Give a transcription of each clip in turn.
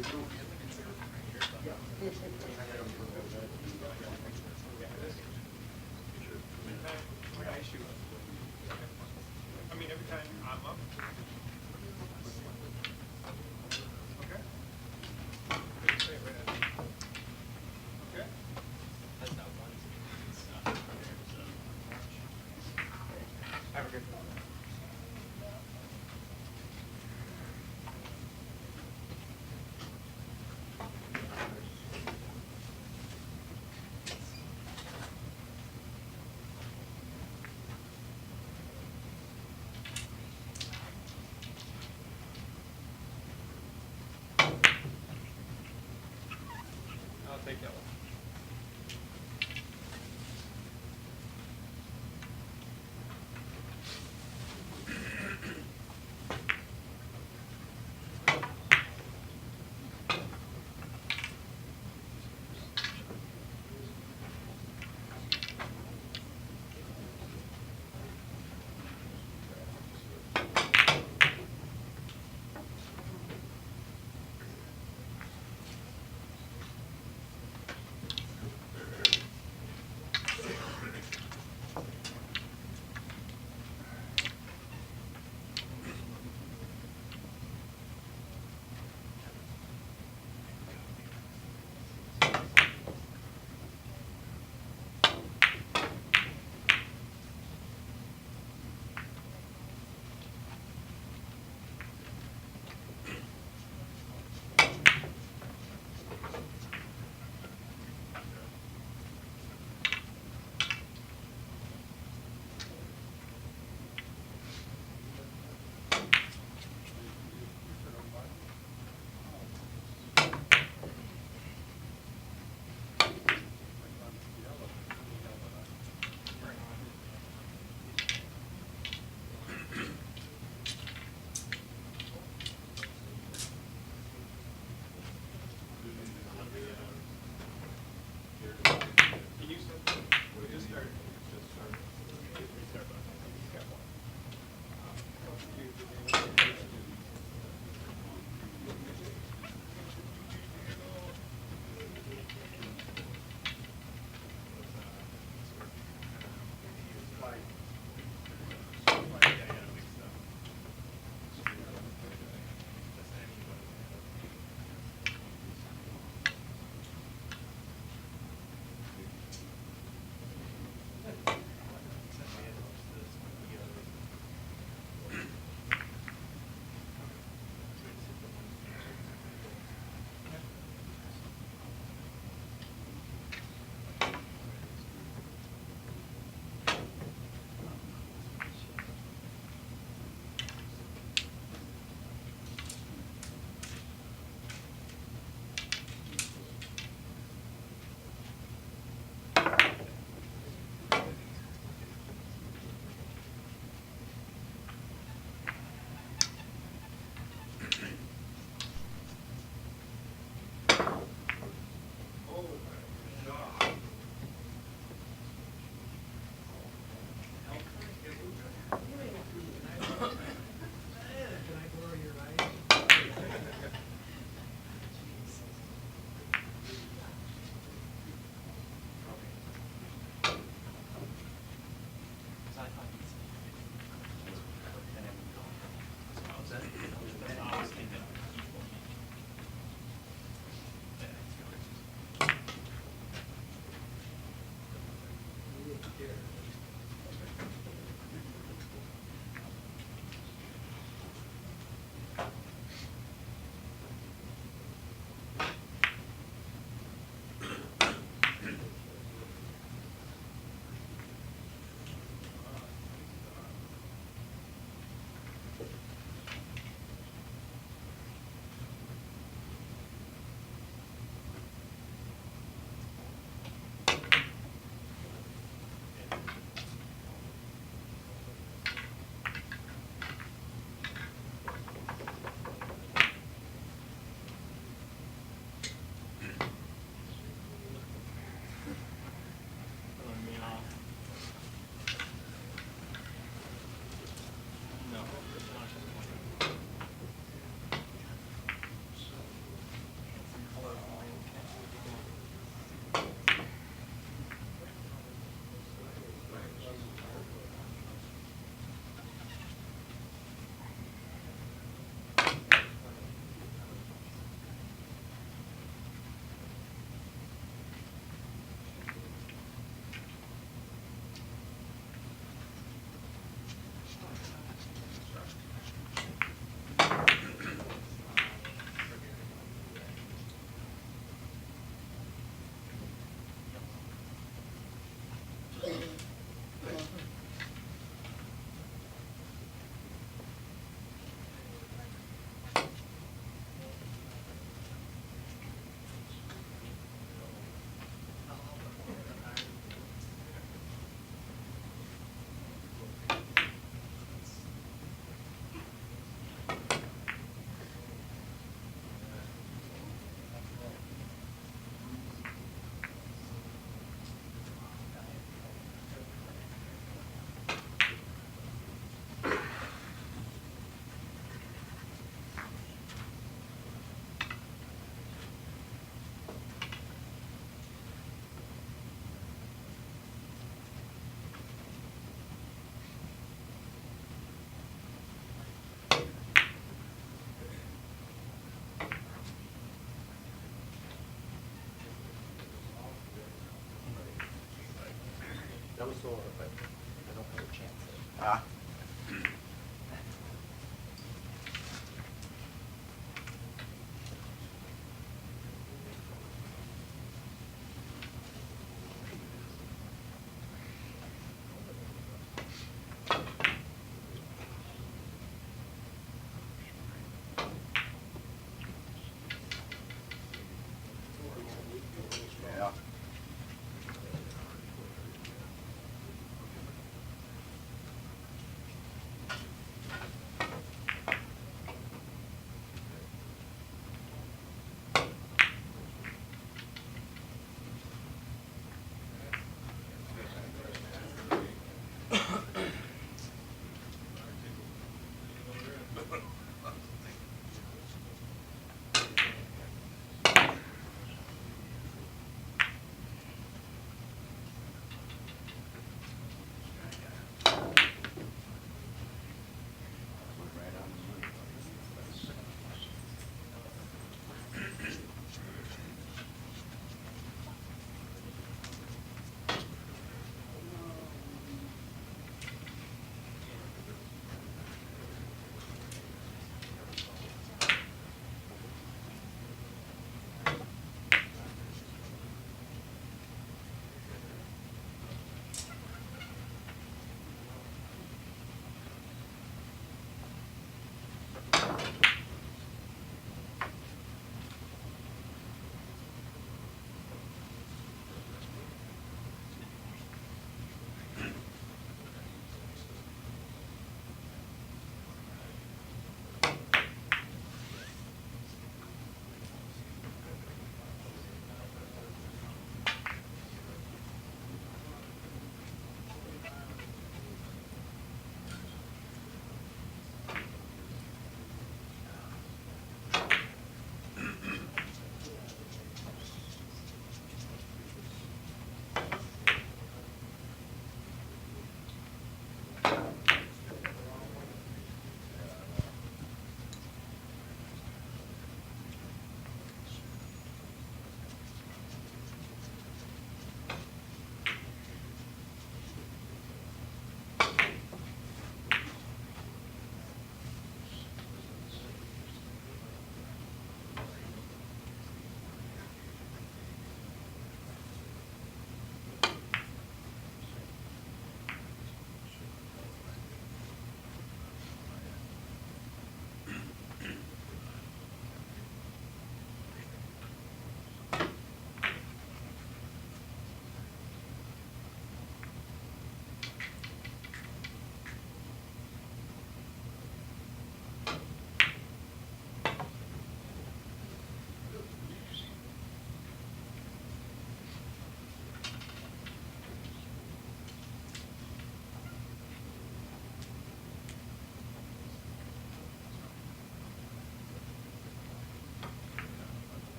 I mean, every time I'm up. Okay. Okay. Have a good one. sore, but I don't have a chance to. Ah. Yeah.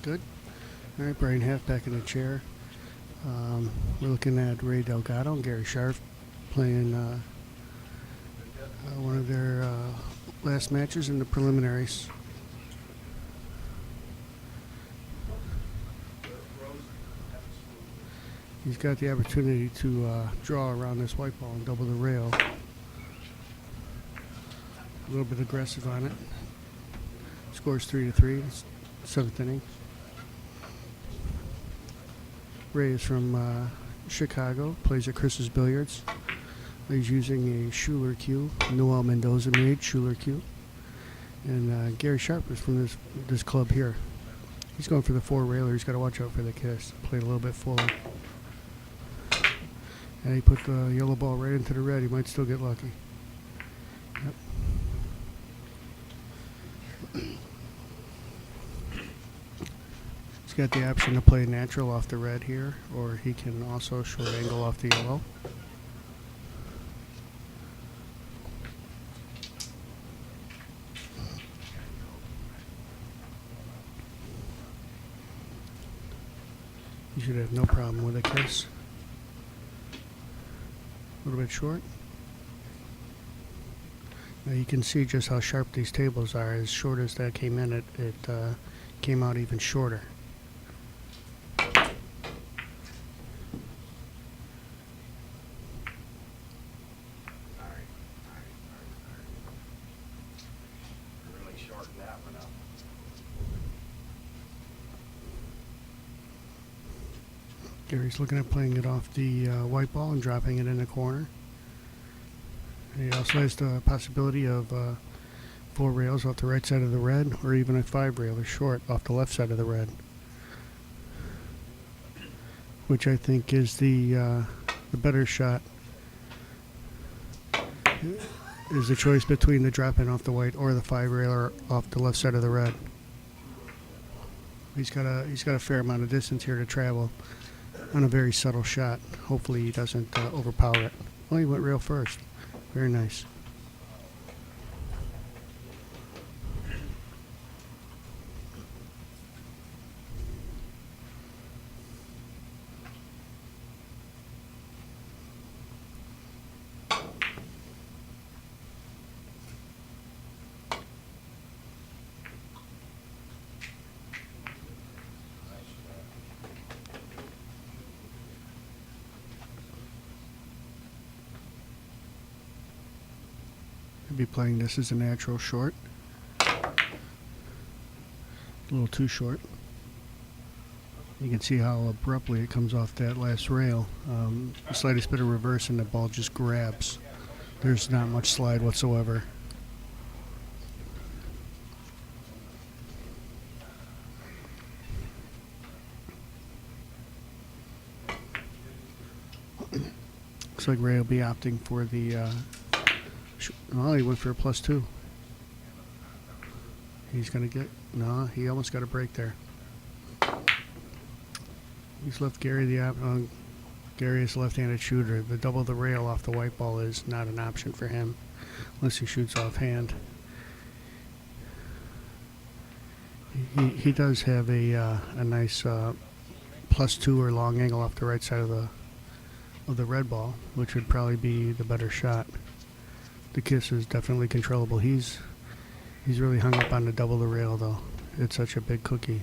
Good. All right, Brian Half back in the chair. We're looking at Ray Delgado and Gary Scharf playing one of their last matches in the preliminaries. He's got the opportunity to draw around this white ball and double the rail. A little bit aggressive on it. Scores 3-3. It's 7th inning. Ray is from Chicago, plays at Chris's Billiards. He's using a Schuler cue, Noel Mendoza made Schuler cue. And Gary Scharf is from this club here. He's going for the 4-railer. He's got to watch out for the kiss. Played a little bit fuller. And he put the yellow ball right into the red. He might still get lucky. Yep. He's got the option to play natural off the red here, or he can also short angle off the yellow. You should have no problem with a kiss. A little bit short. Now you can see just how sharp these tables are. As short as that came in, it came out even shorter. Really shorten that one up. Gary's looking at playing it off the white ball and dropping it in the corner. He also has the possibility of 4 rails off the right side of the red, or even a 5-railer short off the left side of the red, which I think is the better shot. Is the choice between the drop in off the white or the 5-railer off the left side of the red. He's got a fair amount of distance here to travel on a very subtle shot. Hopefully he doesn't overpower it. Well, he went rail first. Very nice. I'll be playing this as a natural short. A little too short. You can see how abruptly it comes off that last rail. The slightest bit of reverse and the ball just grabs. There's not much slide whatsoever. Looks like Ray will be opting for the well, he went for a +2. He's going to get... No, he almost got a break there. He's left Gary the Gary is a left-handed shooter. The double the rail off the white ball is not an option for him unless he shoots offhand. He does have a nice +2 or long angle off the right side of the red ball, which would probably be the better shot. The kiss is definitely controllable. He's really hung up on the double the rail though. It's such a big cookie.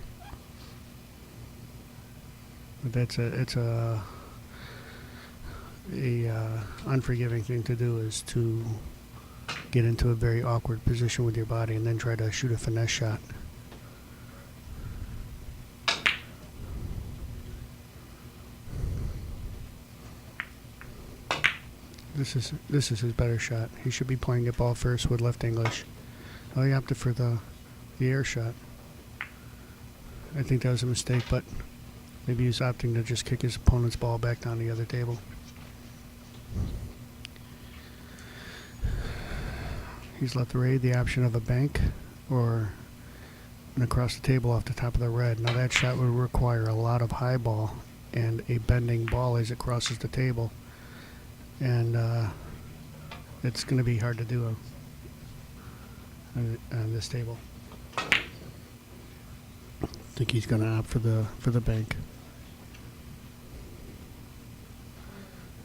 But it's a unforgiving thing to do, is to get into a very awkward position with your body and then try to shoot a finesse shot. This is his better shot. He should be playing it ball first with left English. Oh, he opted for the air shot. I think that was a mistake, but maybe he's opting to just kick his opponent's ball back down the other table. He's left Ray the option of a bank or an across the table off the top of the red. Now that shot would require a lot of high ball and a bending ball as it crosses the table. And it's going to be hard to do on this table. think he's going to opt for the bank.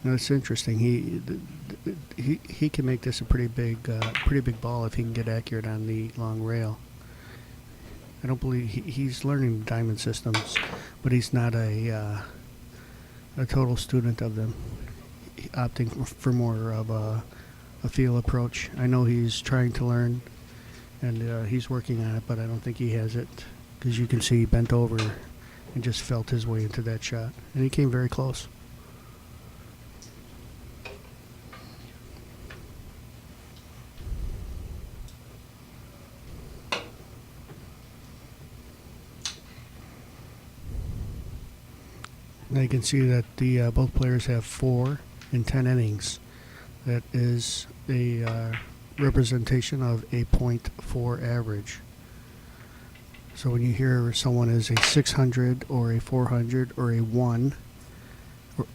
Now, it's interesting. He can make this a pretty big ball if he can get accurate on the long rail. I don't believe he's learning the diamond systems, but he's not a total student of them. Opting for more of a feel approach. I know he's trying to learn, and he's working on it, but I don't think he has it, because you can see he bent over and just felt his way into that shot, and he came very close. Now you can see that the both players have 4 in 10 innings. That is a representation of a .4 average. So when you hear someone is a 600 or a 400 or a 1,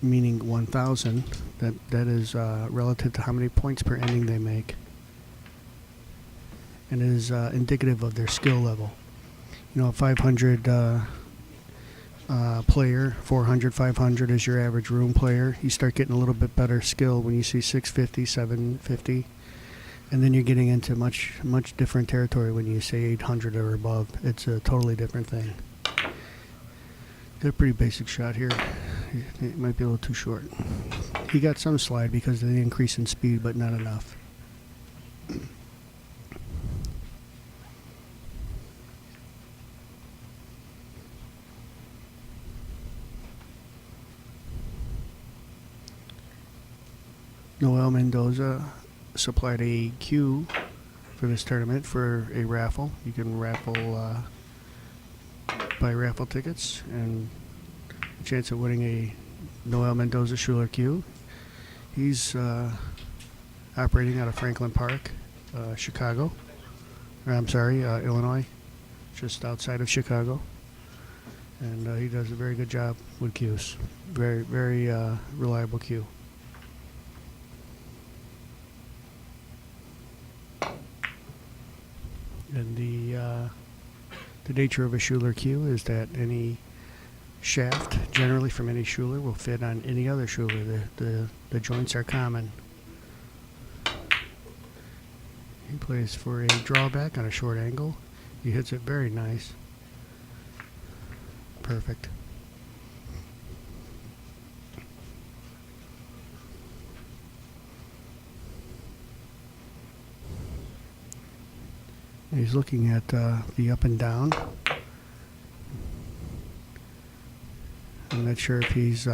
meaning 1,000, that is relative to how many points per inning they make, and it is indicative of their skill level. You know, a 500 player, 400, 500 is your average room player. You start getting a little bit better skill when you see 650, 750, and then you're getting into much different territory when you say 800 or above. It's a totally different thing. Got a pretty basic shot here. It might be a little too short. He got some slide because of the increase in speed, but not enough. Noel Mendoza supplied a cue for this tournament for a raffle. You can raffle, buy raffle tickets, and a chance of winning a Noel Mendoza Schuler cue. He's operating out of Franklin Park, Chicago. Illinois, just outside of Chicago. And he does a very good job with cues. Very, very reliable cue. And the nature of a Schuler cue is that any shaft, generally from any Schuler, will fit on any other Schuler. The joints are common. He plays for a drawback on a short angle. He hits it very nice. Perfect. He's looking at the up and down. I'm not sure if he's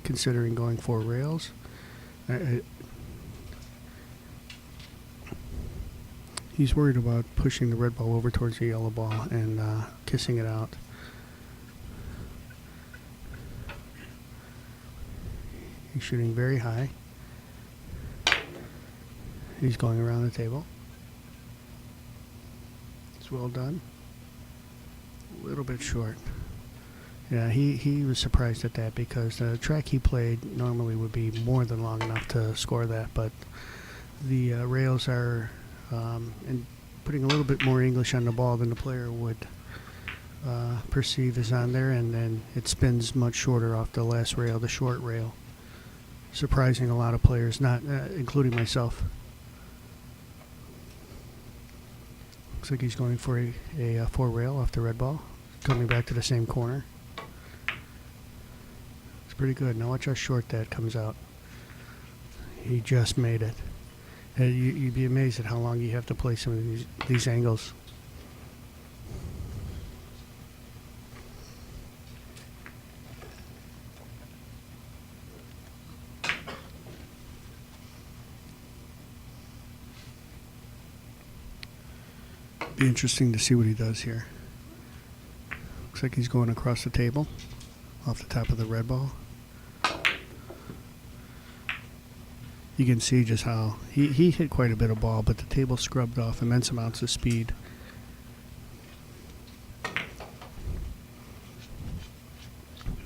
considering going for rails. He's worried about pushing the red ball over towards the yellow ball and kissing it out. He's shooting very high. He's going around the table. It's well done. A little bit short. Yeah, he was surprised at that because the track he played normally would be more than long enough to score that, but the rails are and putting a little bit more English on the ball than the player would perceive is on there, and then it spins much shorter off the last rail, the short rail, surprising a lot of players, not including myself. Looks like he's going for a 4 rail off the red ball, coming back to the same corner. It's pretty good. Now watch how short that comes out. He just made it. You'd be amazed at how long you have to play some of these angles. Be interesting to see what he does here. Looks like he's going across the table off the top of the red ball. You can see just how he hit quite a bit of ball, but the table scrubbed off immense amounts of speed.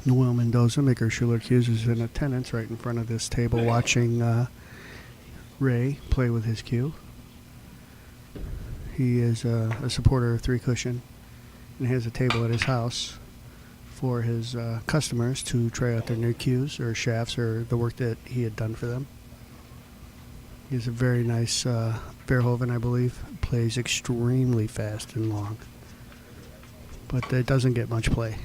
Noel Mendoza, maker Schuler cues, is in attendance right in front of this table watching Ray play with his cue. He is a supporter of 3 cushion and has a table at his house for his customers to try out their new cues or shafts or the work that he had done for them. He's a very nice Verhoeven, I believe. Plays extremely fast and long, but it doesn't get much play.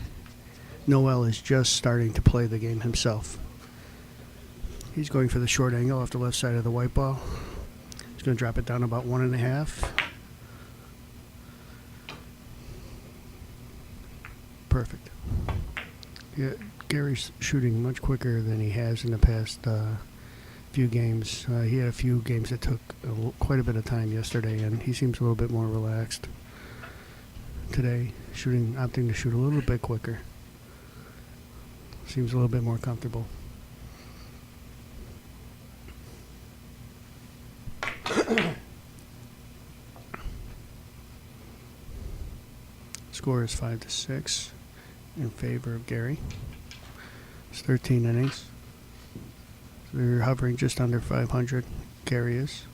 Noel is just starting to play the game himself. He's going for the short angle off the left side of the white ball. He's going to drop it down about 1.5. Perfect. Yeah, Gary's shooting much quicker than he has in the past few games. He had a few games that took quite a bit of time yesterday, and he seems a little bit more relaxed today, opting to shoot a little bit quicker. Seems a little bit more comfortable. Score is 5-6 in favor of Gary. It's 13 innings. So they're hovering just under 500. Gary is.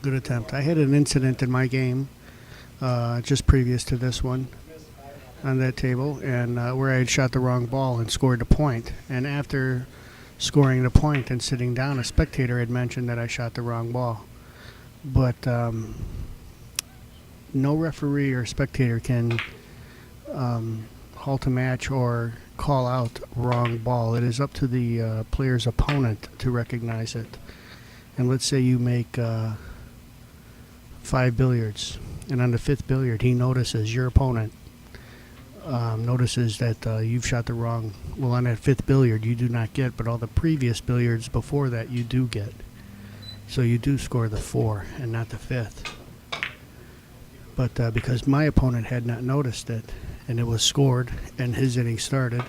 Good attempt. I had an incident in my game just previous to this one on that table, and where I had shot the wrong ball and scored a point. And after scoring the point and sitting down, a spectator had mentioned that I shot the wrong ball. But no referee or spectator can halt a match or call out wrong ball. It is up to the player's opponent to recognize it. And let's say you make 5 billiards, and on the 5th billiard he notices, your opponent notices that you've shot the wrong, well, on that 5th billiard you do not get, but all the previous billiards before that you do get. So you do score the 4 and not the 5th. But because my opponent had not noticed it and it was scored and his inning started,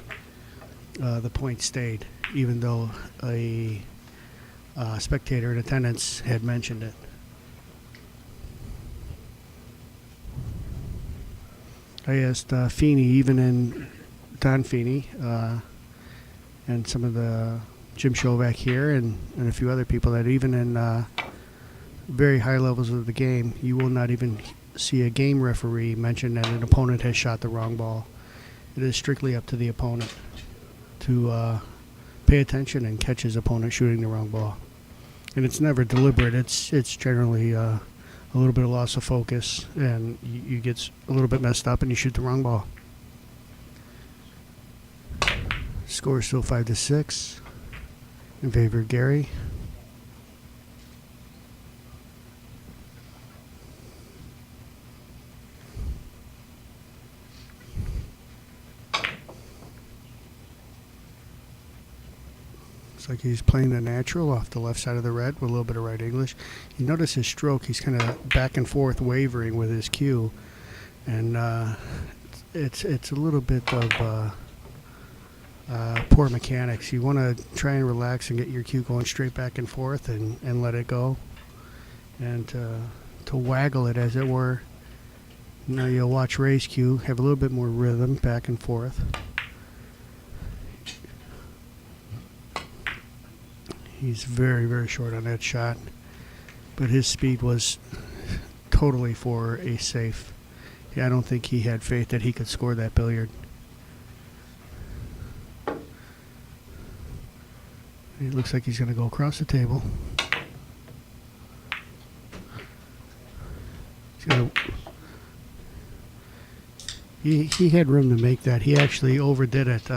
the point stayed, even though a spectator in attendance had mentioned it. I asked Feeney, even in Don Feeney, and some of the Jim Shovak here and a few other people, that even in very high levels of the game, you will not even see a game referee mention that an opponent has shot the wrong ball. It is strictly up to the opponent to pay attention and catch his opponent shooting the wrong ball. And it's never deliberate. It's generally a little bit of loss of focus, and you get a little bit messed up and you shoot the wrong ball. Score is still 5-6 in favor of Gary. Looks like he's playing the natural off the left side of the red with a little bit of right English. You notice his stroke, he's kind of back and forth wavering with his cue, and it's a little bit of poor mechanics. You want to try and relax and get your cue going straight back and forth and let it go, and to waggle it, as it were. Now you'll watch Ray's cue have a little bit more rhythm back and forth. He's very, very short on that shot, but his speed was totally for a safe. Yeah, I don't think he had faith that he could score that billiard. It looks like he's going to go across the table. He had room to make that. He actually overdid it.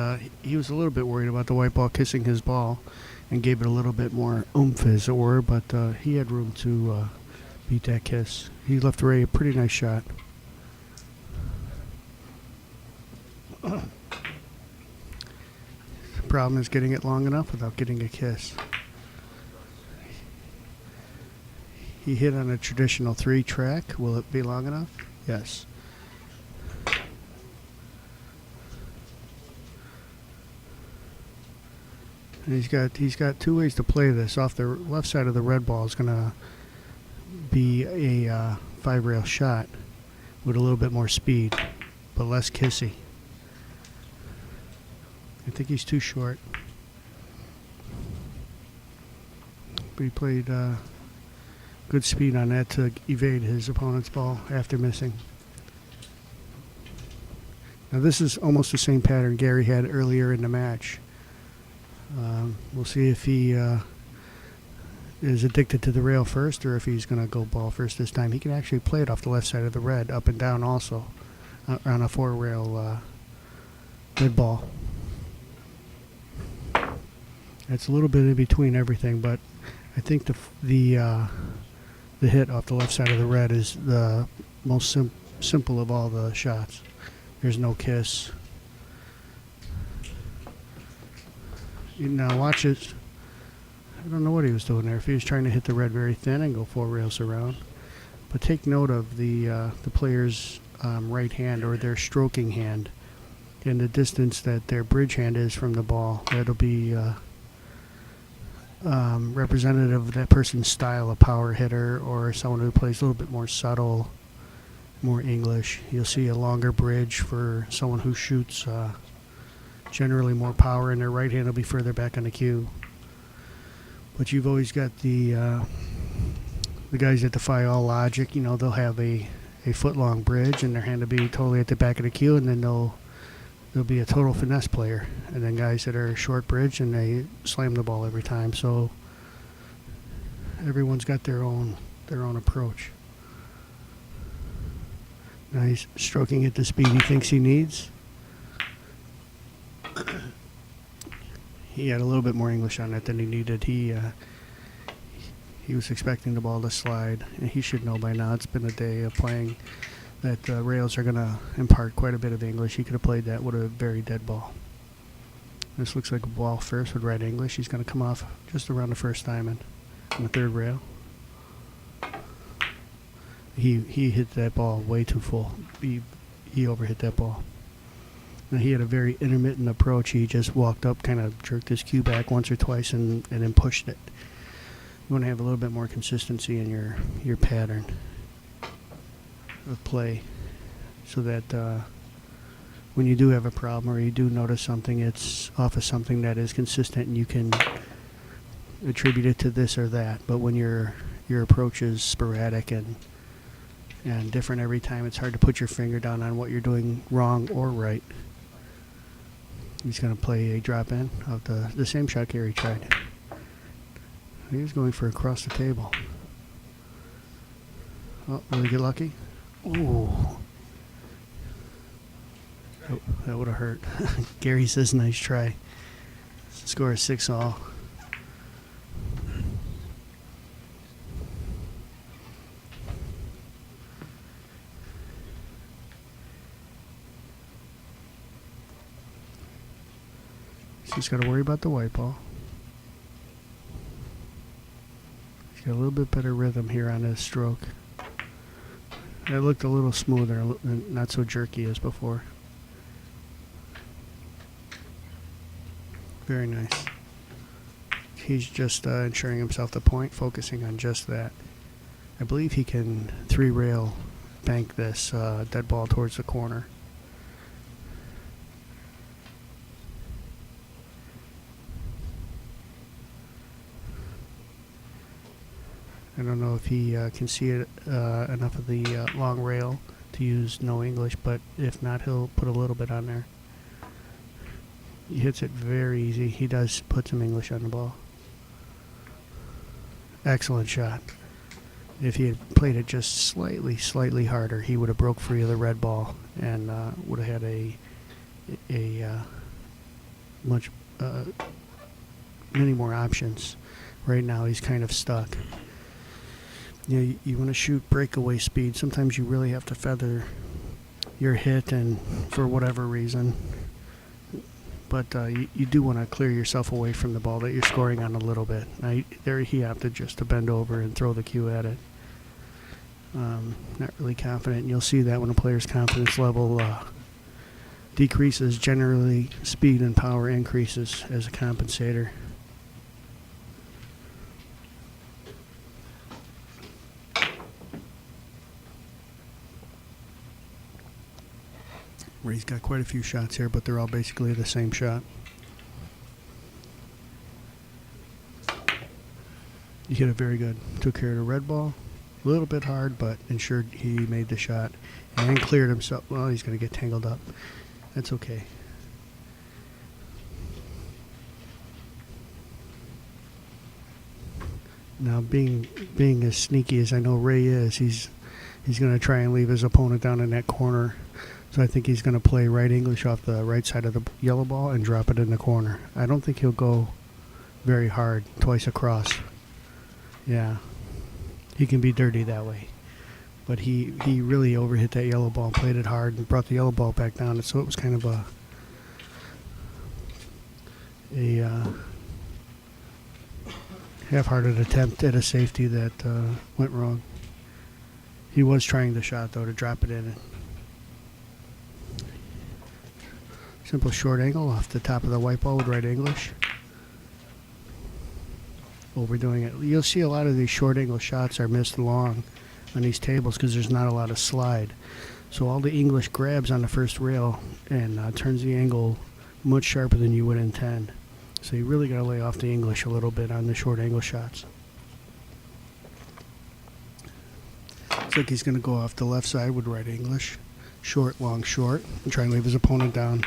He was a little bit worried about the white ball kissing his ball and gave it a little bit more oomph, as it were, but he had room to beat that kiss. He left Ray a pretty nice shot. The problem is getting it long enough without getting a kiss. He hit on a traditional 3 track. Will it be long enough? Yes. And he's got 2 ways to play this. Off the left side of the red ball is going to be a 5-rail shot, with a little bit more speed, but less kissy. I think he's too short. But he played good speed on that to evade his opponent's ball after missing. Now this is almost the same pattern Gary had earlier in the match. We'll see if he is addicted to the rail first or if he's going to go ball first this time. He can actually play it off the left side of the red, up and down also, on a 4-rail red ball. It's a little bit in between everything, but I think the hit off the left side of the red is the most simple of all the shots. There's no kiss. Now watch it. I don't know what he was doing there. If he was trying to hit the red very thin and go 4 rails around. But take note of the player's right hand or their stroking hand and the distance that their bridge hand is from the ball. That'll be representative of that person's style, a power hitter or someone who plays a little bit more subtle, more English. You'll see a longer bridge for someone who shoots generally more power, and their right hand will be further back on the cue. But you've always got the guys that defy all logic. You know, they'll have a foot-long bridge, and their hand will be totally at the back of the cue, and then they'll be a total finesse player. And then guys that are short bridge, and they slam the ball every time. So everyone's got their own approach. Now he's stroking at the speed he thinks he needs. He had a little bit more English on it than he needed. He was expecting the ball to slide, and he should know by now. It's been a day of playing that rails are going to impart quite a bit of English. He could have played that with a very dead ball. This looks like a ball first with right English. He's going to come off just around the first diamond on the 3rd rail. He hit that ball way too full. He overhit that ball. Now he had a very intermittent approach. He just walked up, kind of jerked his cue back once or twice, and then pushed it. You want to have a little bit more consistency in your pattern of play, so that when you do have a problem or you do notice something, it's off of something that is consistent and you can attribute it to this or that. But when your approach is sporadic and different every time, it's hard to put your finger down on what you're doing wrong or right. He's going to play a drop in of the same shot Gary tried. He was going for across the table. Oh, will he get lucky? Ooh. Oh, that would have hurt. Gary says nice try. Score is 6-all. Just got to worry about the white ball. He's got a little bit better rhythm here on his stroke. It looked a little smoother, not so jerky as before. Very nice. He's just ensuring himself the point, focusing on just that. I believe he can 3-rail bank this dead ball towards the corner. I don't know if he can see it enough of the long rail to use no English, but if not, he'll put a little bit on there. He hits it very easy. He does put some English on the ball. Excellent shot. If he had played it just slightly harder, he would have broke free of the red ball and would have had many more options. Right now, he's kind of stuck. You know, you want to shoot breakaway speed. Sometimes you really have to feather your hit, and for whatever reason. But you do want to clear yourself away from the ball that you're scoring on a little bit. Now, there he opted just to bend over and throw the cue at it. Not really confident. And you'll see that when a player's confidence level decreases, generally speed and power increases as a compensator. Ray's got quite a few shots here, but they're all basically the same shot. He hit it very good. Took care of the red ball. A little bit hard, but ensured he made the shot and cleared himself. Well, he's going to get tangled up. That's okay. Now, being as sneaky as I know Ray is, he's going to try and leave his opponent down in that corner. So I think he's going to play right English off the right side of the yellow ball and drop it in the corner. I don't think he'll go very hard twice across. Yeah, he can be dirty that way. But he really overhit that yellow ball, played it hard, and brought the yellow ball back down. So it was kind of a half-hearted attempt at a safety that went wrong. He was trying the shot, though, to drop it in. Simple short angle off the top of the white ball with right English. Overdoing it. You'll see a lot of these short angle shots are missed long on these tables because there's not a lot of slide. So all the English grabs on the first rail and turns the angle much sharper than you would intend. So you really got to lay off the English a little bit on the short angle shots. Looks like he's going to go off the left side with right English. Short, long, short. And try and leave his opponent down.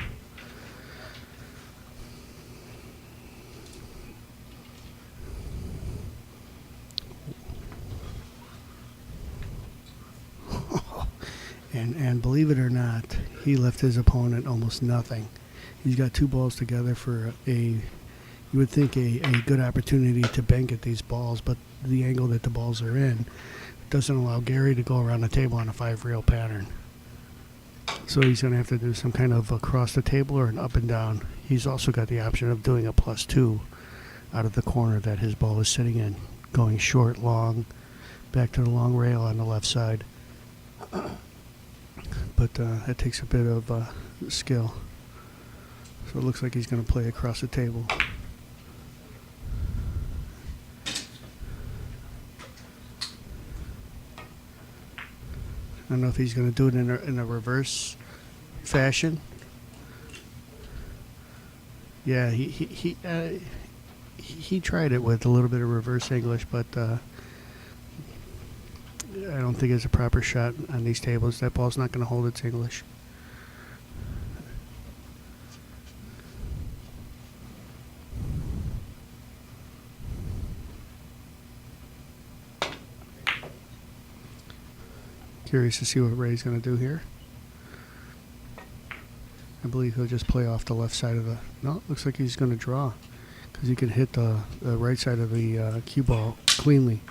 And believe it or not, he left his opponent almost nothing. He's got two balls together for you would think a good opportunity to bank at these balls, but the angle that the balls are in doesn't allow Gary to go around the table on a 5-rail pattern. So he's going to have to do some kind of across the table or an up and down. He's also got the option of doing a +2 out of the corner that his ball is sitting in, going short, long, back to the long rail on the left side. But that takes a bit of skill. So it looks like he's going to play across the table. I don't know if he's going to do it in a reverse fashion. Yeah, he tried it with a little bit of reverse English, but I don't think it's a proper shot on these tables. That ball's not going to hold its English. Curious to see what Ray's going to do here. I believe he'll just play off the left side of the... No, it looks like he's going to draw because he can hit the right side of the cue ball cleanly.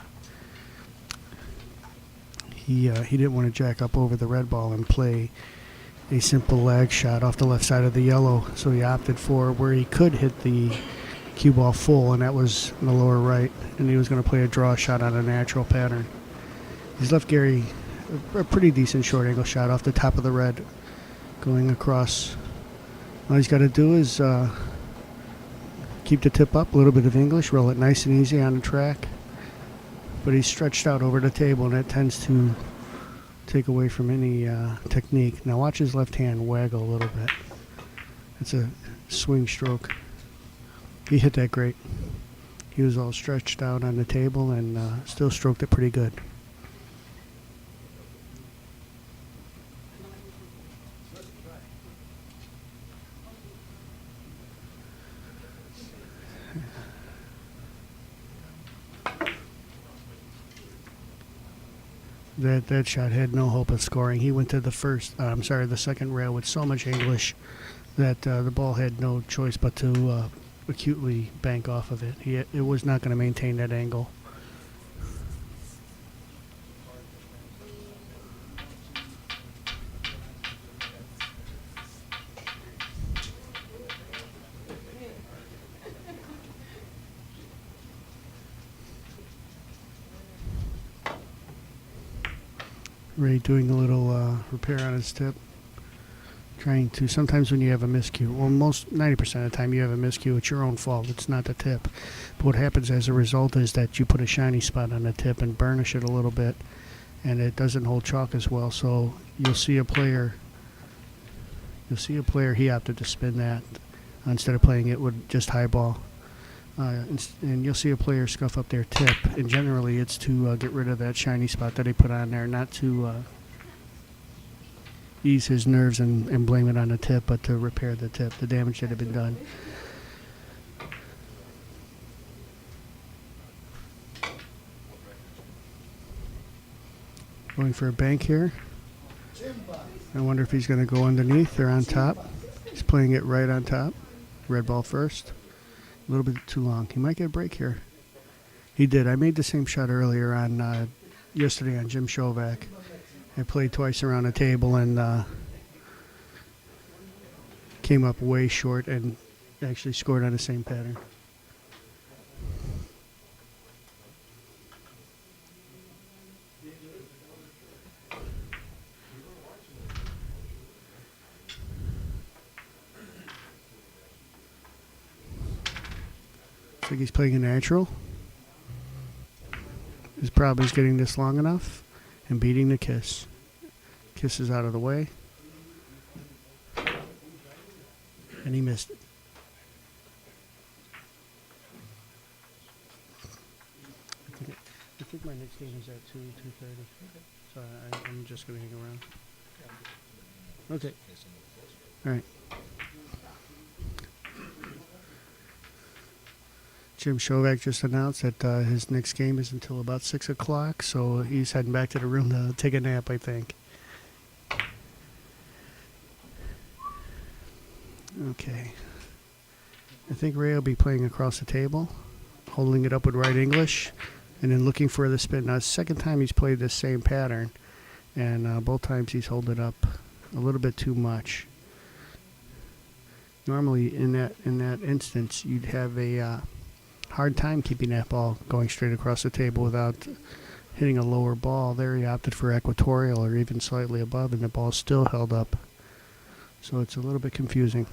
He didn't want to jack up over the red ball and play a simple lag shot off the left side of the yellow, so he opted for where he could hit the cue ball full, and that was in the lower right, and he was going to play a draw shot on a natural pattern. He's left Gary a pretty decent short angle shot off the top of the red going across. All he's got to do is keep the tip up, a little bit of English, roll it nice and easy on the track. But he's stretched out over the table, and that tends to take away from any technique. Now watch his left hand waggle a little bit. It's a swing stroke. He hit that great. He was all stretched out on the table and still stroked it pretty good. That shot had no hope of scoring. He went to the second rail with so much English that the ball had no choice but to acutely bank off of it. It was not going to maintain that angle. Ray doing a little repair on his tip. Trying to, sometimes when you have a miscue, well, 90% of the time you have a miscue, it's your own fault. It's not the tip. But what happens as a result is that you put a shiny spot on the tip and burnish it a little bit, and it doesn't hold chalk as well. So you'll see a player You'll see a player, he opted to spin that instead of playing it with just high ball. And you'll see a player scuff up their tip, and generally it's to get rid of that shiny spot that he put on there, not to ease his nerves and blame it on the tip, but to repair the tip, the damage that had been done. Going for a bank here. I wonder if he's going to go underneath or on top. He's playing it right on top. Red ball first. A little bit too long. He might get a break here. He did. I made the same shot earlier on yesterday on Jim Shovak. I played twice around the table and came up way short and actually scored on the same pattern. Looks like he's playing a natural. His problem is getting this long enough and beating the kiss. Kiss is out of the way. And he missed it. I think my next game is at 2:30. So I'm just going to hang around. Okay. All right. Jim Shovak just announced that his next game is until about 6 o'clock, so he's heading back to the room to take a nap, I think. Okay. I think Ray will be playing across the table, holding it up with right English, and then looking for the spin. Now, it's the second time he's played this same pattern, and both times he's held it up a little bit too much. Normally, in that instance, you'd have a hard time keeping that ball going straight across the table without hitting a lower ball. There he opted for equatorial or even slightly above, and the ball's still held up. So it's a little bit confusing.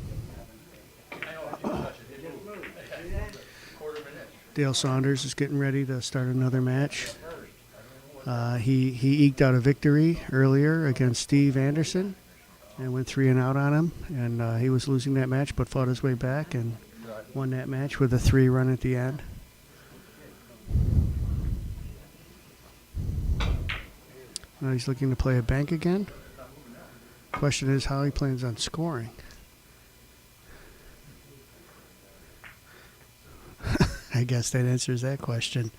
Dale Saunders is getting ready to start another match. He eked out a victory earlier against Steve Anderson and went 3-0 on him. And he was losing that match but fought his way back and won that match with a 3 run at the end. Now he's looking to play a bank again. Question is how he plans on scoring. I guess that answers that question.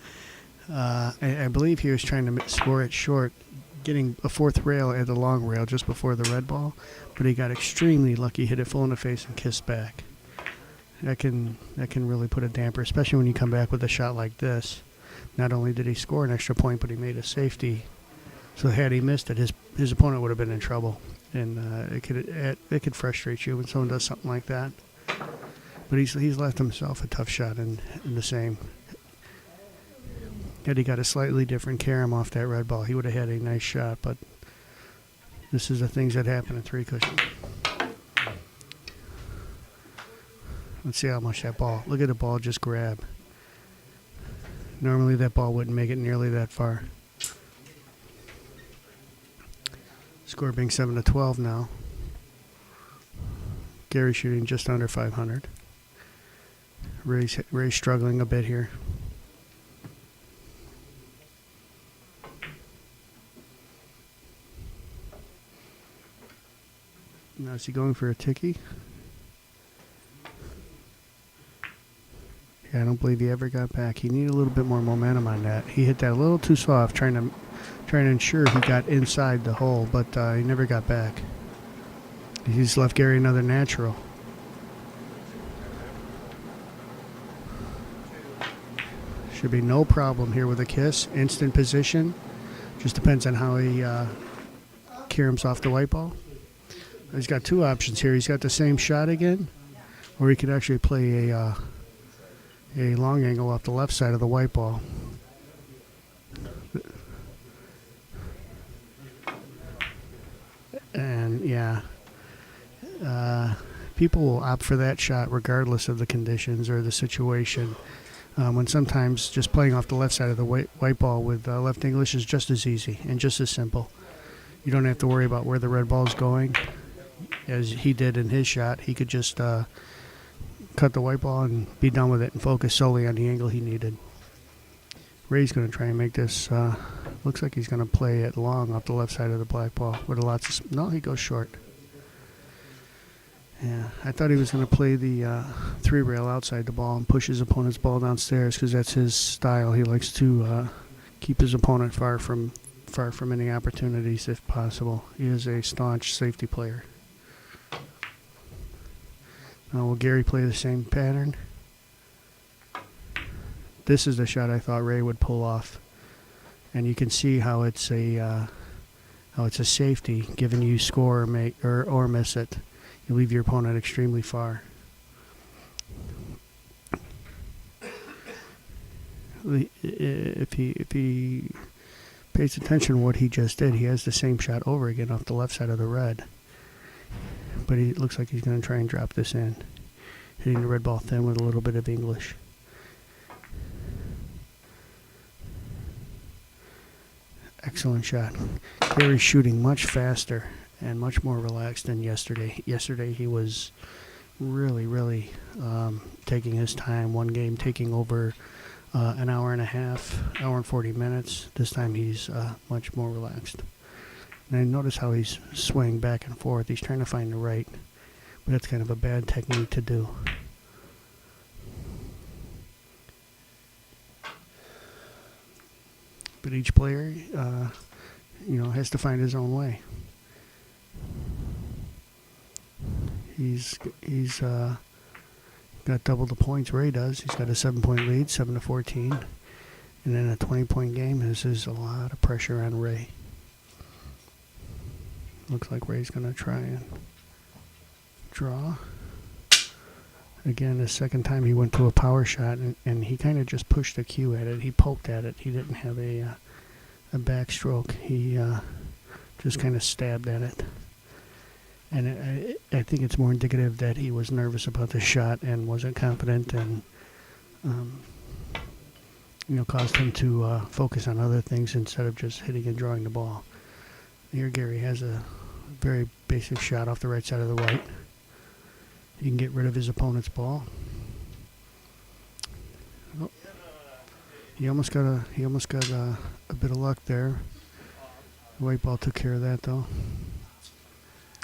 I believe he was trying to score it short, getting a 4th rail at the long rail just before the red ball, but he got extremely lucky, hit it full in the face and kissed back. That can really put a damper, especially when you come back with a shot like this. Not only did he score an extra point, but he made a safety. So had he missed it, his opponent would have been in trouble, and it could frustrate you when someone does something like that. But he's left himself a tough shot in the same. Had he got a slightly different carom off that red ball, he would have had a nice shot. But this is the things that happen in 3 cushion. Let's see how much that ball. Look at the ball just grab. Normally that ball wouldn't make it nearly that far. Score being 7-12 now. Gary shooting just under 500. Ray's struggling a bit here. Now is he going for a ticky? Yeah, I don't believe he ever got back. He needed a little bit more momentum on that. He hit that a little too soft, trying to ensure he got inside the hole, but he never got back. He's left Gary another natural. Should be no problem here with a kiss. Instant position. Just depends on how he caroms off the white ball. He's got 2 options here. He's got the same shot again, or he could actually play a long angle off the left side of the white ball. And yeah, people will opt for that shot regardless of the conditions or the situation. When sometimes just playing off the left side of the white ball with left English is just as easy and just as simple. You don't have to worry about where the red ball is going. as he did in his shot. He could just cut the white ball and be done with it and focus solely on the angle he needed. Ray's going to try and make this, looks like he's going to play it long off the left side of the black ball with lots of, no, he goes short. Yeah, I thought he was going to play the 3-rail outside the ball and push his opponent's ball downstairs because that's his style. He likes to keep his opponent far from any opportunities if possible. He is a staunch safety player. Now will Gary play the same pattern? This is the shot I thought Ray would pull off, and you can see how it's a safety, giving you score or miss it. You leave your opponent extremely far. If he pays attention to what he just did, he has the same shot over again off the left side of the red. But he looks like he's going to try and drop this in, hitting the red ball thin with a little bit of English. Excellent shot. Gary's shooting much faster and much more relaxed than yesterday. Yesterday he was really taking his time. One game taking over an hour and a half, hour and 40 minutes. This time he's much more relaxed. And I notice how he's swaying back and forth. He's trying to find the right, but that's kind of a bad technique to do. But each player, has to find his own way. He's got double the points Ray does. He's got a 7-point lead, 7-14, and in a 20-point game, this is a lot of pressure on Ray. Looks like Ray's going to try and draw. Again, the second time he went to a power shot, and he kind of just pushed a cue at it. He poked at it. He didn't have a backstroke. He just kind of stabbed at it. And I think it's more indicative that he was nervous about the shot and wasn't confident, and caused him to focus on other things instead of just hitting and drawing the ball. Here Gary has a very basic shot off the right side of the white. He can get rid of his opponent's ball. Oh. He almost got a bit of luck there. The white ball took care of that though.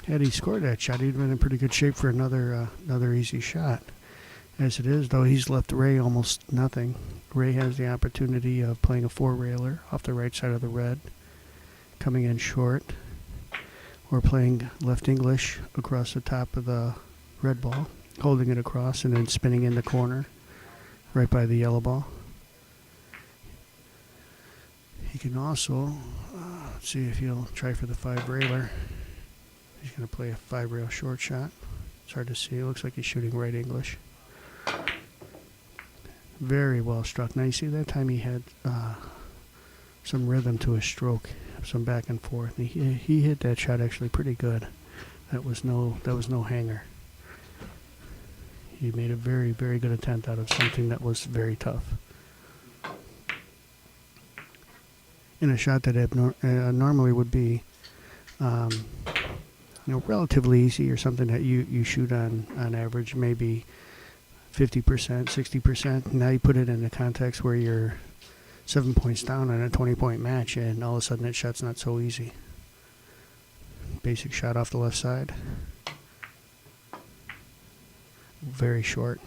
Had he scored that shot, he'd been in pretty good shape for another easy shot. As it is, though, he's left Ray almost nothing. Ray has the opportunity of playing a 4-railer off the right side of the red, coming in short, or playing left English across the top of the red ball, holding it across and then spinning in the corner right by the yellow ball. He can also, let's see if he'll try for the 5-railer. He's going to play a 5-rail short shot. It's hard to see. It looks like he's shooting right English. Very well struck. Now you see that time he had some rhythm to his stroke, some back and forth. He hit that shot actually pretty good. That was no hanger. He made a very, very good attempt out of something that was very tough. In a shot that normally would be relatively easy, or something that you shoot on average maybe 50%, 60%. Now you put it in a context where you're 7 points down on a 20-point match, and all of a sudden that shot's not so easy. Basic shot off the left side. Very short.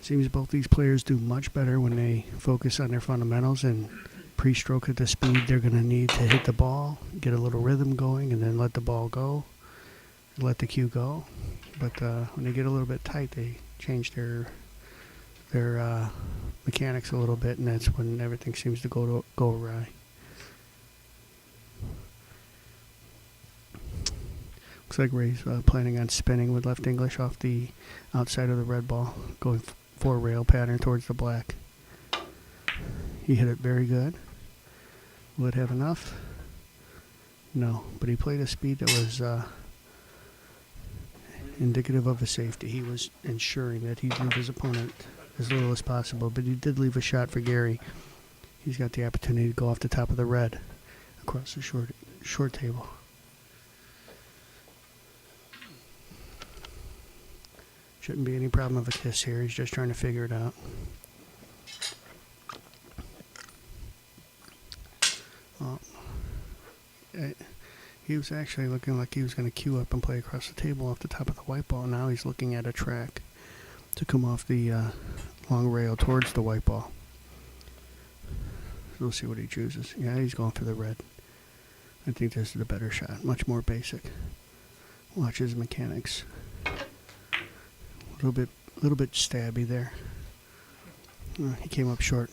Seems both these players do much better when they focus on their fundamentals and pre-stroke at the speed they're going to need to hit the ball, get a little rhythm going, and then let the ball go, let the cue go. But when they get a little bit tight, they change their mechanics a little bit, and that's when everything seems to go awry. Looks like Ray's planning on spinning with left English off the outside of the red ball, going 4-rail pattern towards the black. He hit it very good. Will it have enough? No, but he played a speed that was indicative of a safety. He was ensuring that he'd leave his opponent as little as possible, but he did leave a shot for Gary. He's got the opportunity to go off the top of the red. across the short table. Shouldn't be any problem of a kiss here. He's just trying to figure it out. Oh. He was actually looking like he was going to queue up and play across the table off the top of the white ball. Now he's looking at a track to come off the long rail towards the white ball. So we'll see what he chooses. Yeah, he's going for the red. I think this is the better shot. Much more basic. Watch his mechanics. A little bit stabby there. He came up short.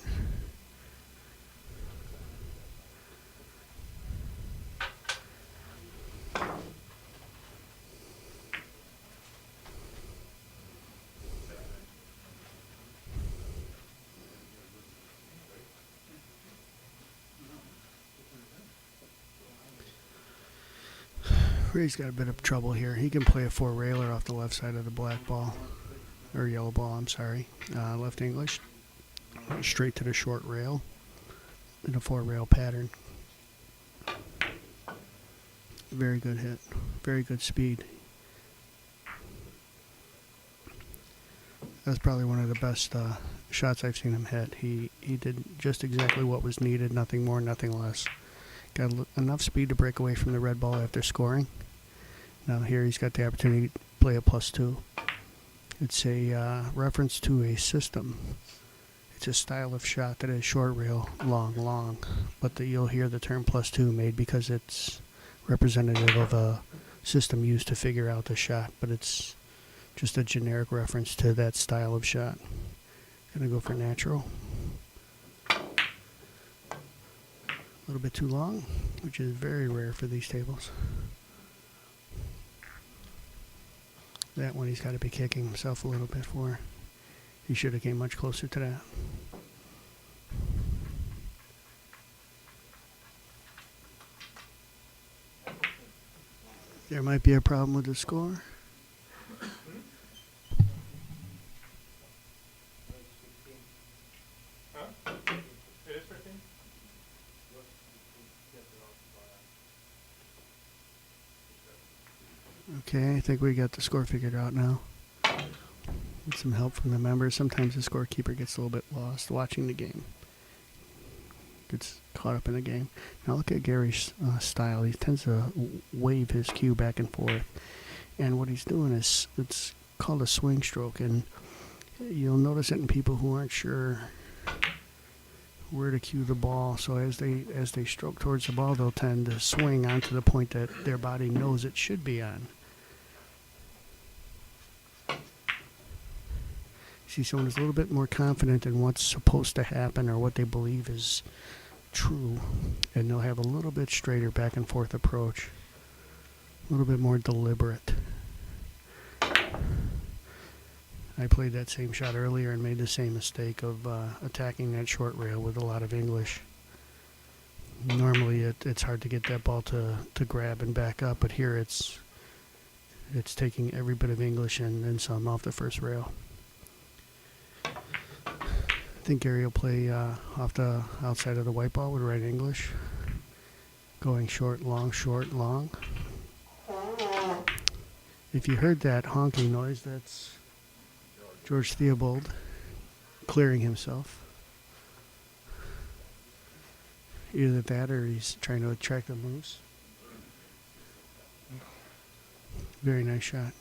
Ray's got a bit of trouble here. He can play a four railer off the left side of the black ball, or yellow ball, I'm sorry. Left English. Straight to the short rail in a four rail pattern. Very good hit. Very good speed. That's probably one of the best shots I've seen him hit. He did just exactly what was needed, nothing more, nothing less. Got enough speed to break away from the red ball after scoring. Now here he's got the opportunity to play a +2. It's a reference to a system. It's a style of shot that is short rail, long, but you'll hear the term +2 made because it's representative of a system used to figure out the shot, but it's just a generic reference to that style of shot. Gonna go for natural. A little bit too long, which is very rare for these tables. That one he's got to be kicking himself a little bit for. He should have came much closer to that. There might be a problem with the score. Huh? It is 15? Okay, I think we got the score figured out now. With some help from the members. Sometimes the scorekeeper gets a little bit lost watching the game. Gets caught up in the game. Now look at Gary's style. He tends to wave his cue back and forth. And what he's doing is, it's called a swing stroke. And you'll notice it in people who aren't sure where to cue the ball. So as they stroke towards the ball, they'll tend to swing onto the point that their body knows it should be on. See, someone is a little bit more confident in what's supposed to happen or what they believe is true, and they'll have a little bit straighter back and forth approach, a little bit more deliberate. I played that same shot earlier and made the same mistake of attacking that short rail with a lot of English. Normally it's hard to get that ball to grab and back up, but here it's taking every bit of English and some off the first rail. I think Gary will play off the outside of the white ball with right English. Going short, long, short, long. If you heard that honking noise, that's George Theobald clearing himself. Either that or he's trying to attract them loose. Very nice shot.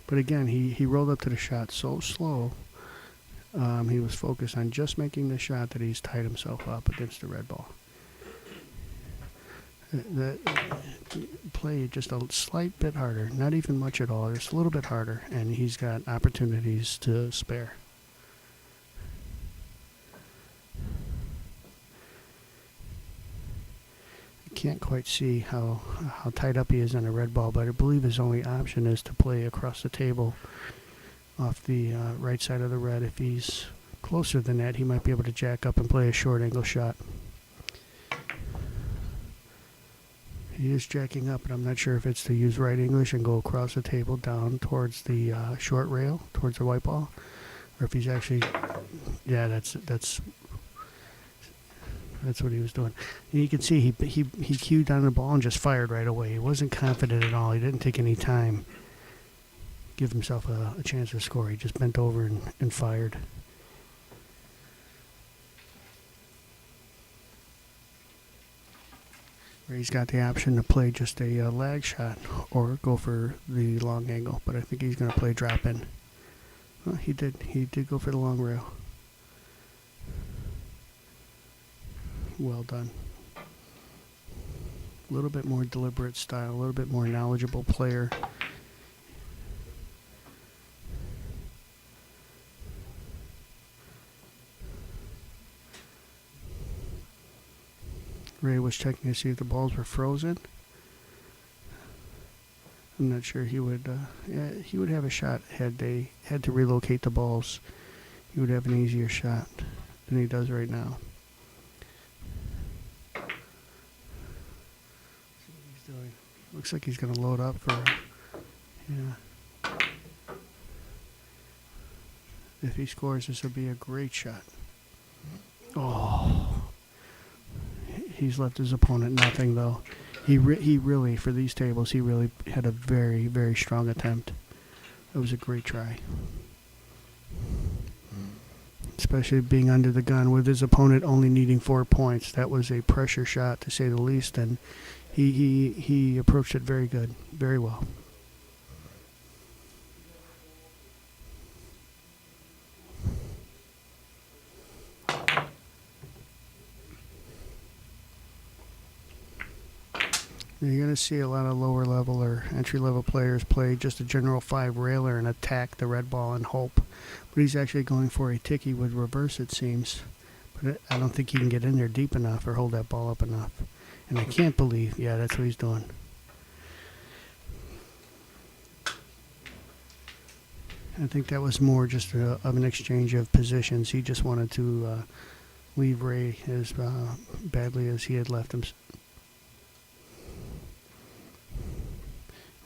But again, he rolled up to the shot so slow. He was focused on just making the shot that he's tied himself up against the red ball. Play just a slight bit harder, not even much at all, just a little bit harder, and he's got opportunities to spare. I can't quite see how tied up he is on a red ball, but I believe his only option is to play across the table off the right side of the red. If he's closer than that, he might be able to jack up and play a short angle shot. He is jacking up, and I'm not sure if it's to use right English and go across the table down towards the short rail, towards the white ball, or if he's actually, yeah, that's That's what he was doing. And you can see he cued down the ball and just fired right away. He wasn't confident at all. He didn't take any time, give himself a chance to score. He just bent over and fired. He's got the option to play just a lag shot or go for the long angle, but I think he's going to play drop in. Well, he did go for the long rail. Well done. A little bit more deliberate style, a little bit more knowledgeable player. Ray was checking to see if the balls were frozen. I'm not sure he would. He would have a shot had they had to relocate the balls. He would have an easier shot than he does right now. See what he's doing. Looks like he's going to load up for. Yeah. If he scores, this will be a great shot. Oh. He's left his opponent nothing, though. He really, for these tables, he really had a very, very strong attempt. It was a great try. Especially being under the gun with his opponent only needing 4 points. That was a pressure shot, to say the least, and he approached it very good, very well. You're going to see a lot of lower level or entry level players play just a general 5 railer and attack the red ball and hope. But he's actually going for a ticky with reverse, it seems. But I don't think he can get in there deep enough or hold that ball up enough. And I can't believe, yeah, that's what he's doing. I think that was more just of an exchange of positions. He just wanted to leave Ray as badly as he had left him.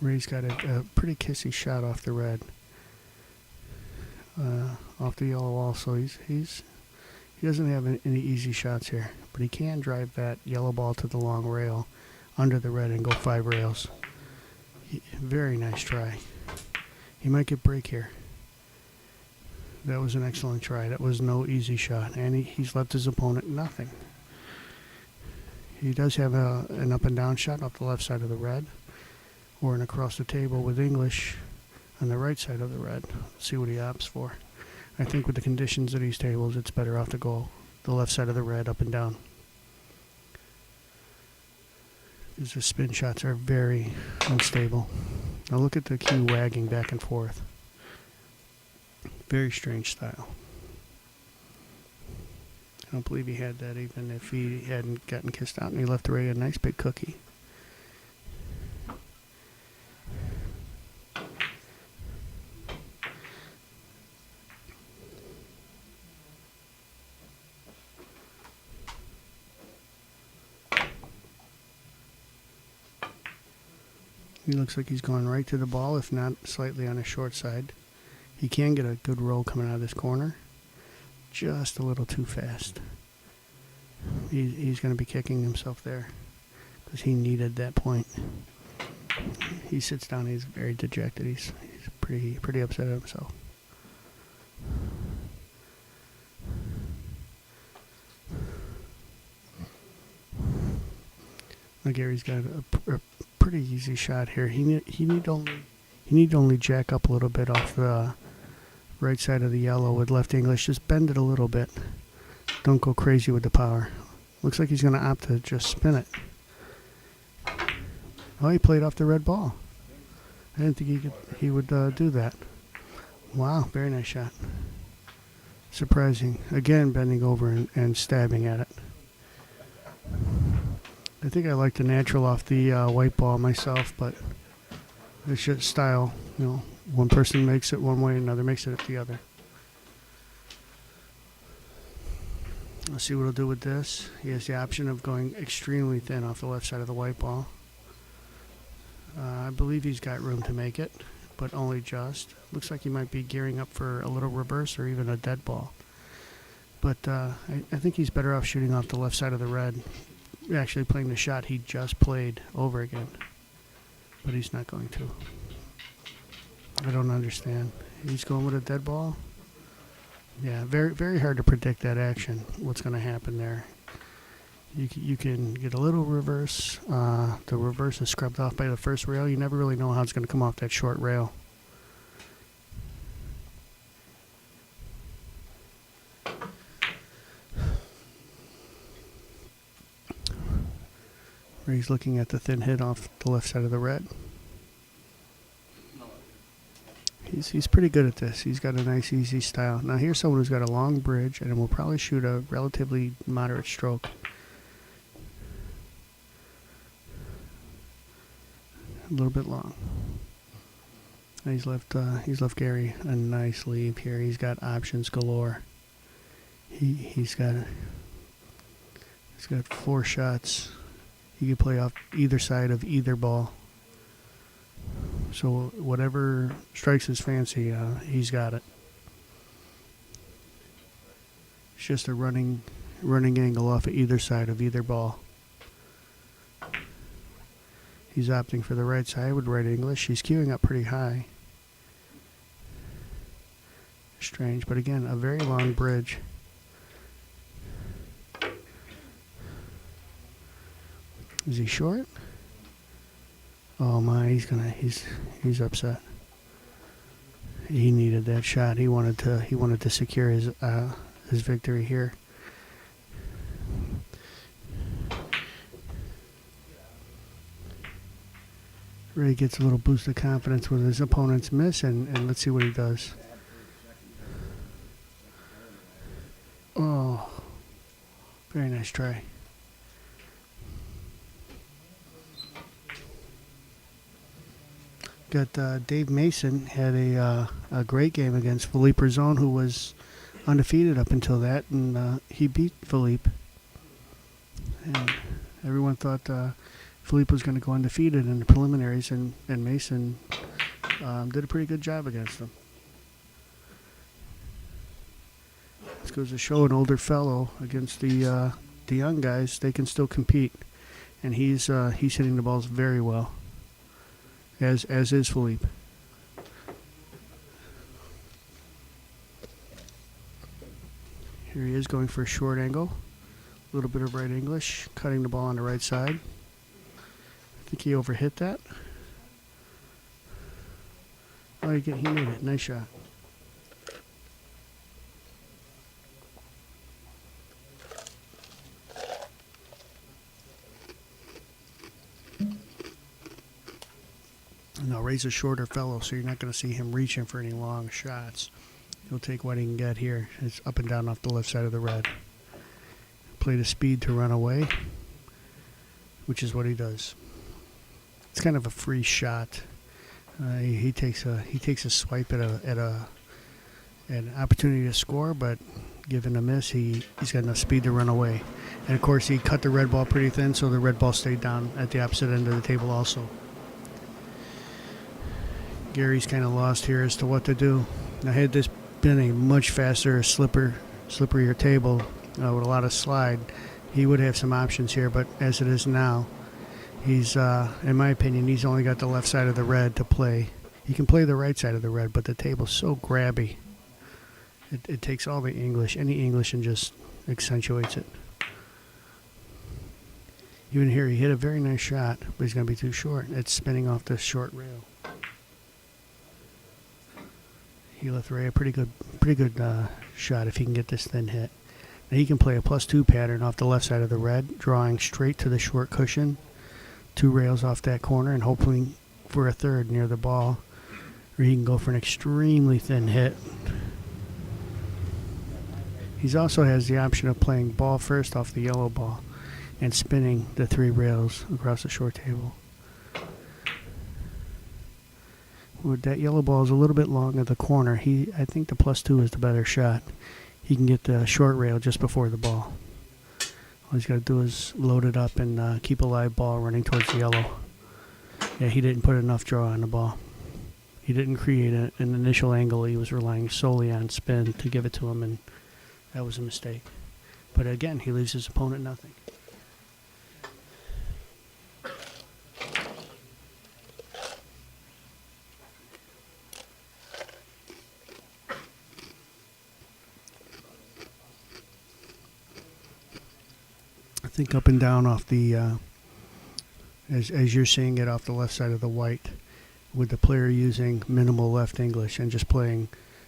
Ray's got a pretty kissy shot off the red, off the yellow also. He doesn't have any easy shots here, but he can drive that yellow ball to the long rail under the red and go 5 rails. Very nice try. He might get break here. That was an excellent try. That was no easy shot, and he's left his opponent nothing. He does have an up and down shot off the left side of the red, or an across the table with English on the right side of the red. Let's see what he opts for. I think with the conditions of these tables, it's better off to go the left side of the red up and down. Because the spin shots are very unstable. Now look at the cue wagging back and forth. Very strange style. I don't believe he had that even if he hadn't gotten kissed out and he left Ray a nice big cookie. He looks like he's going right to the ball, if not slightly on his short side. He can get a good roll coming out of this corner. Just a little too fast. He's going to be kicking himself there because he needed that point. He sits down. He's very dejected. He's pretty upset at himself. Gary's got a pretty easy shot here. He need only jack up a little bit off the right side of the yellow with left English. Just bend it a little bit. Don't go crazy with the power. Looks like he's going to opt to just spin it. Oh, he played off the red ball. I didn't think he would do that. Wow, very nice shot. Surprising. Again, bending over and stabbing at it. I think I like the natural off the white ball myself, but it's just style. You know, one person makes it one way, another makes it the other. Let's see what he'll do with this. He has the option of going extremely thin off the left side of the white ball. I believe he's got room to make it, but only just. Looks like he might be gearing up for a little reverse or even a dead ball. But I think he's better off shooting off the left side of the red, actually playing the shot he just played over again. But he's not going to. I don't understand. He's going with a dead ball. Yeah, very, very hard to predict that action, what's going to happen there. You can get a little reverse. The reverse is scrubbed off by the first rail. You never really know how it's going to come off that short rail. He's looking at the thin hit off the left side of the red. He's pretty good at this. He's got a nice, easy style. Now here's someone who's got a long bridge and will probably shoot a relatively moderate stroke. A little bit long. He's left Gary a nice lead here. He's got options galore. He's got 4 shots. He can play off either side of either ball. So whatever strikes his fancy, he's got it. It's just a running angle off of either side of either ball. He's opting for the right side with right English. He's queuing up pretty high. Strange, but again, a very long bridge. Is he short? Oh my, he's upset. He needed that shot. He wanted to secure his victory here. Really gets a little boost of confidence with his opponent's miss, and let's see what he does. Oh, very nice try. Got Dave Mason had a great game against Philippe Rizon, who was undefeated up until that, and he beat Philippe. And everyone thought Philippe was going to go undefeated in the preliminaries, and Mason did a pretty good job against him. This goes to show an older fellow against the young guys, they can still compete, and he's hitting the balls very well. As is Philippe. Here he is going for a short angle. A little bit of right English, cutting the ball on the right side. I think he overhit that. Oh, he made it. Nice shot. Now Ray's a shorter fellow, so you're not going to see him reaching for any long shots. He'll take what he can get here. It's up and down off the left side of the red. Play the speed to run away, which is what he does. It's kind of a free shot. He takes a swipe at an opportunity to score, but given a miss, he's got enough speed to run away. And of course, he cut the red ball pretty thin, so the red ball stayed down at the opposite end of the table also. Gary's kind of lost here as to what to do. Now, had this been a much faster, slipperier table with a lot of slide, he would have some options here. But as it is now, he's, in my opinion, he's only got the left side of the red to play. He can play the right side of the red, but the table's so grabby. It takes all the English, any English, and just accentuates it. Even here, he hit a very nice shot, but he's going to be too short. It's spinning off the short rail. He left Ray a pretty good shot if he can get this thin hit. Now he can play a +2 pattern off the left side of the red, drawing straight to the short cushion, 2 rails off that corner, and hoping for a third near the ball, or he can go for an extremely thin hit. He also has the option of playing ball first off the yellow ball and spinning the 3 rails across the short table. Well, that yellow ball is a little bit long at the corner. I think the +2 is the better shot. He can get the short rail just before the ball. All he's got to do is load it up and keep a live ball running towards the yellow. Yeah, he didn't put enough draw on the ball. He didn't create an initial angle. He was relying solely on spin to give it to him, and That was a mistake. But again, he leaves his opponent nothing. I think up and down off the, as you're seeing it off the left side of the white, with the player using minimal left English and just playing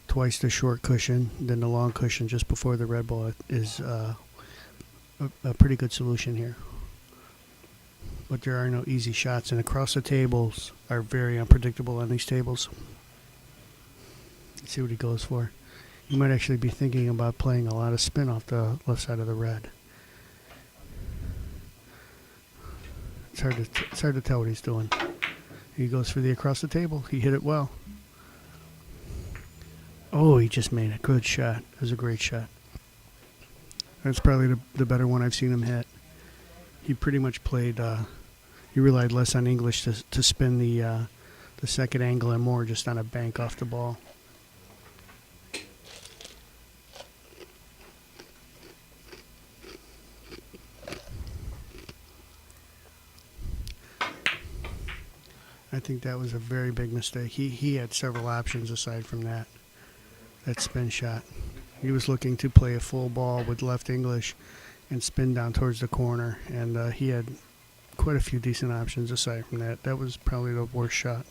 twice the short cushion than the long cushion just before the red ball is a pretty good solution here. But there are no easy shots, and across the tables are very unpredictable on these tables. Let's see what he goes for. You might actually be thinking about playing a lot of spin off the left side of the red. It's hard to tell what he's doing. He goes for the across the table. He hit it well. Oh, he just made a good shot. It was a great shot. That's probably the better one I've seen him hit. He pretty much played, he relied less on English to spin the second angle and more just on a bank off the ball. I think that was a very big mistake. He had several options aside from that spin shot. He was looking to play a full ball with left English and spin down towards the corner, and he had quite a few decent options aside from that. That was probably the worst shot.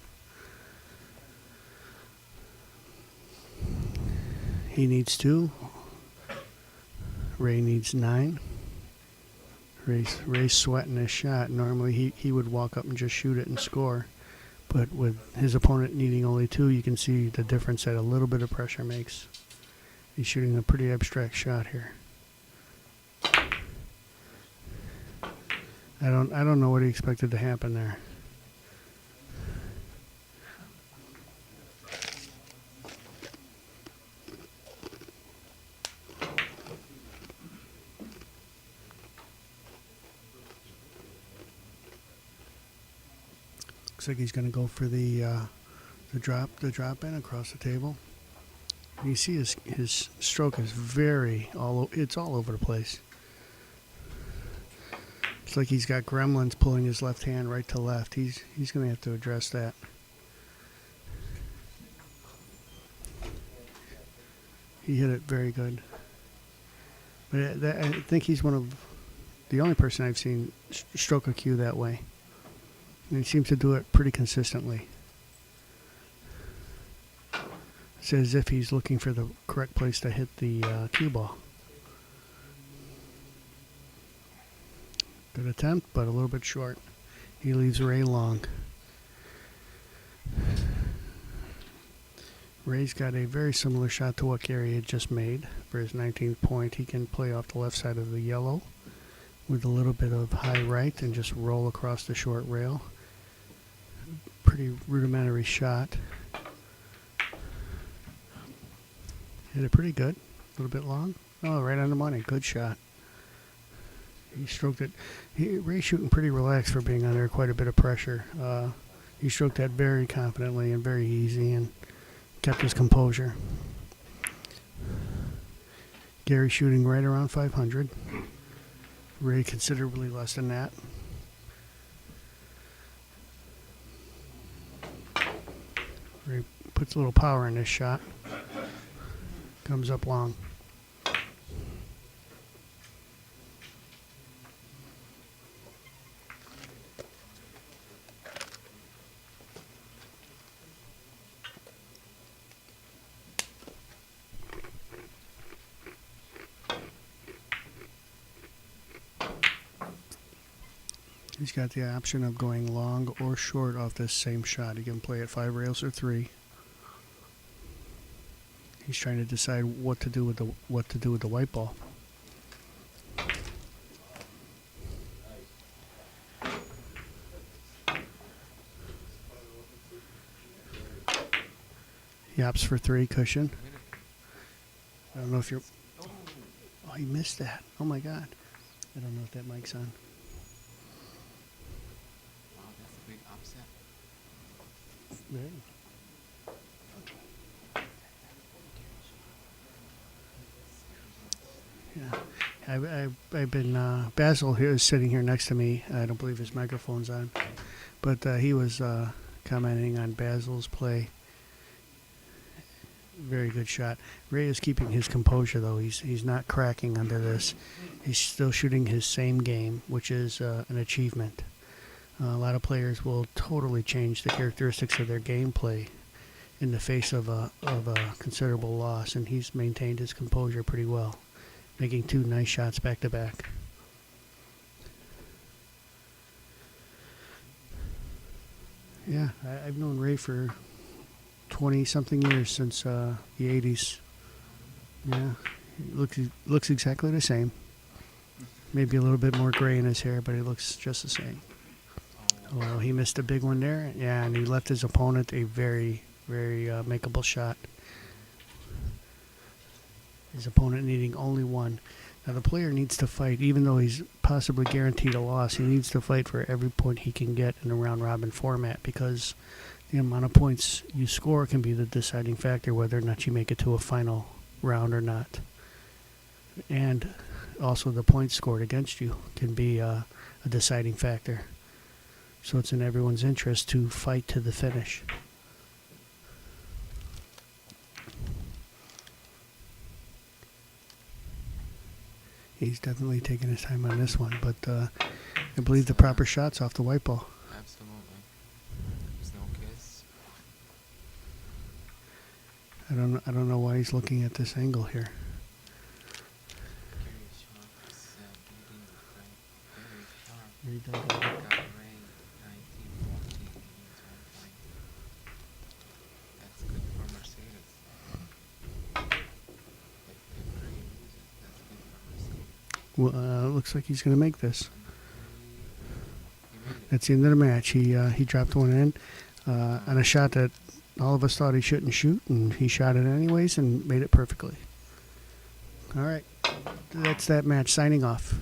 He needs 2. Ray needs 9. Ray's sweating his shot. Normally he would walk up and just shoot it and score. But with his opponent needing only 2, you can see the difference that a little bit of pressure makes. He's shooting a pretty abstract shot here. I don't know what he expected to happen there. Looks like he's going to go for the drop in across the table. You see his stroke is it's all over the place. It's like he's got gremlins pulling his left hand right to left. He's going to have to address that. He hit it very good. But I think he's one of the only person I've seen stroke a cue that way. And he seems to do it pretty consistently. It's as if he's looking for the correct place to hit the cue ball. Good attempt, but a little bit short. He leaves Ray long. Ray's got a very similar shot to what Gary had just made for his 19th point. He can play off the left side of the yellow with a little bit of high right and just roll across the short rail. Pretty rudimentary shot. Hit it pretty good. A little bit long. Oh, right on the money. Good shot. He stroked it. Ray's shooting pretty relaxed for being under quite a bit of pressure. He stroked that very confidently and very easy and kept his composure. Gary shooting right around 500. Ray considerably less than that. Ray puts a little power in this shot. Comes up long. He's got the option of going long or short off this same shot. He can play at 5 rails or 3. He's trying to decide what to do with the white ball. He opts for 3 cushion. I don't know if you're. Oh, he missed that. Oh my God. I don't know if that mic's on. Big upset. Very. Yeah. I've been Basil here is sitting here next to me. I don't believe his microphone's on, but he was commenting on Basil's play. Very good shot. Ray is keeping his composure though. He's not cracking under this. He's still shooting his same game, which is an achievement. A lot of players will totally change the characteristics of their gameplay in the face of a considerable loss, and he's maintained his composure pretty well, making 2 nice shots back to back. Yeah, I've known Ray for 20-something years, since the 80s. Yeah, he looks exactly the same. Maybe a little bit more gray in his hair, but he looks just the same. Oh, he missed a big one there. Yeah, and he left his opponent a very, very makeable shot. His opponent needing only 1. Now the player needs to fight, even though he's possibly guaranteed a loss. He needs to fight for every point he can get in a round-robin format, because the amount of points you score can be the deciding factor whether or not you make it to a final round or not. And also the points scored against you can be a deciding factor. So it's in everyone's interest to fight to the finish. He's definitely taking his time on this one, but I believe the proper shot's off the white ball. Absolutely. There's no kiss. I don't know why he's looking at this angle here. Very sharp. It's beating the frame. Very sharp. He does Got Ray 1914 means 1 point. That's good for Mercedes. If Ray loses, that's good for Mercedes. Well, looks like he's going to make this. He made it. That's the end of the match. He dropped one in on a shot that all of us thought he shouldn't shoot, and he shot it anyways and made it perfectly. All right, that's that match. Signing off.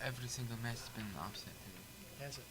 Every single match has been an upset today. Has it?